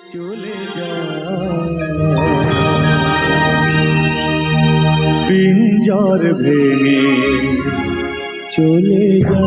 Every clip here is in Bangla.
চলে যা পিঞ্জর ভেঙে চলে যা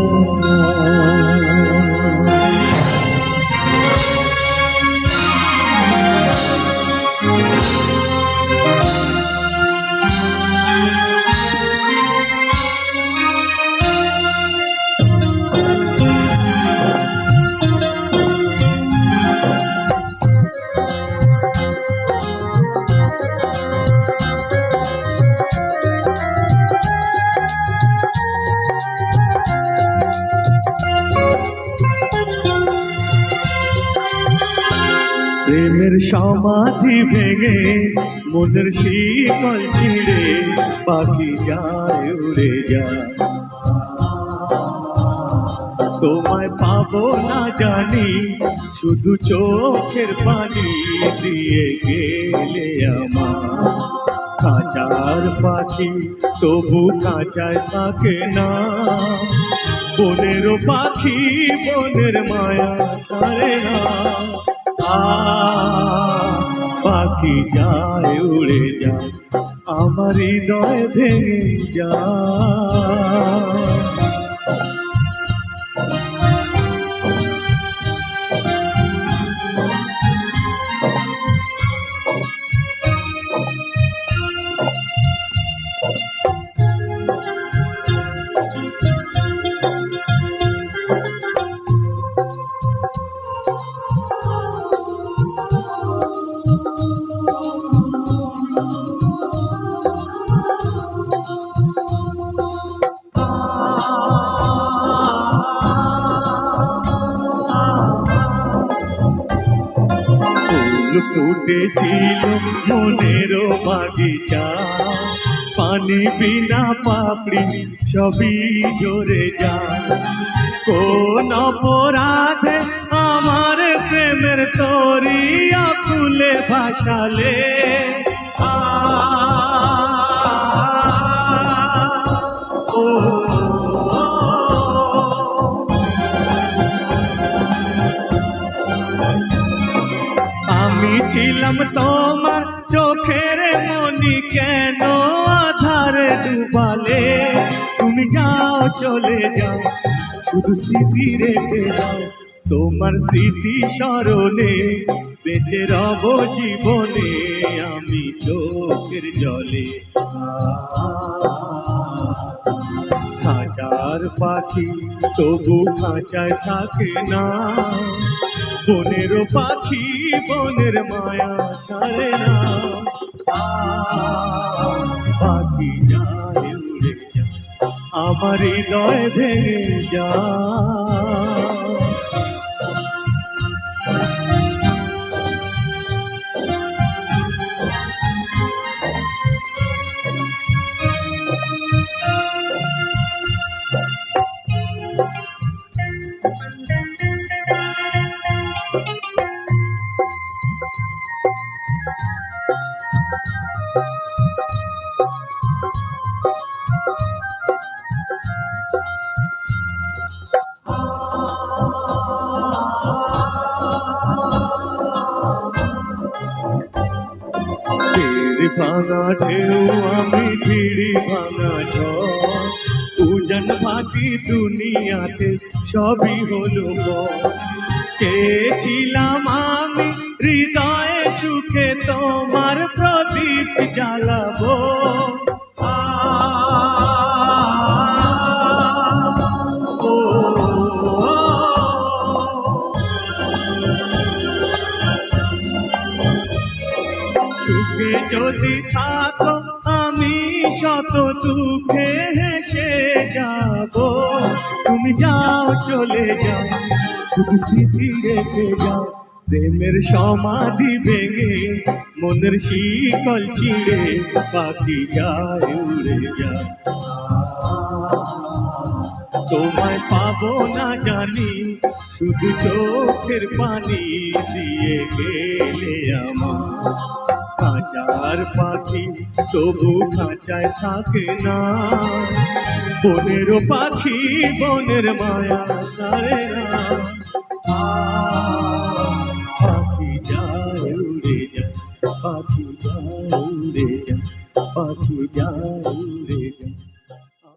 প্রেমের সমাধি ভেঙে মনের শিকল ছিঁড়ে পাখি যায় উড়ে যায় তোমায় পাবো না জানি শুধু চোখের পানি দিয়ে গেলে আমার খাঁচার পাখি তবু খাঁচায় থাকে না বনের পাখি বনের মায়া ছাড়ে না পাখি যায় উড়ে যায় আমার হৃদয় ভেঙে যায় ফুটেছিল মনের বাগিচা পানি বিনা পাপড়ি সবই ঝরে যায় কোন অপরাধে আমার প্রেমের তরি আকুলে ভাসালে আমি ছিলাম তোমার চোখের মনি কেন আধারে ডুবালে তুমি যাও চলে যাও শুধু স্মৃতি রেখে যাও তোমার স্মৃতি স্মরণে বেঁচে রব জীবনে আমি চোখের জলে খাঁচার পাখি তবু খাঁচায় থাকে না বনের পাখি বনের মায়া ছাড়ে না পাখি যায় উড়ে যায় আমার হৃদয় ভেঙে যায় ভাঙা ঢেউ আমি ঝিড়ি ভাঙা ঝড় উজান ভাটি দুনিয়াতে সবই হলো চেয়েছিলাম আমি হৃদয়ে সুখে তোমার প্রদীপ জ্বালাবো সুখে যদি থাকো আমি শত দুঃখে হেসে যাব তুমি যাও চলে যাও শুধু স্মৃতি রেখে যাও প্রেমের সমাধি ভেঙে মনের শিকল ছিঁড়ে পাখি যায় উড়ে যায় তোমায় পাবো না জানি শুধু চোখের পানি দিয়ে গেলে আমার খাঁচার পাখি তবু খাঁচায় থাকে না বনের পাখি বনের মায়া ছাড়ে না পাখি যায় পাখি যায় উড়ে যায়, পাখি যায় উড়ে যায়।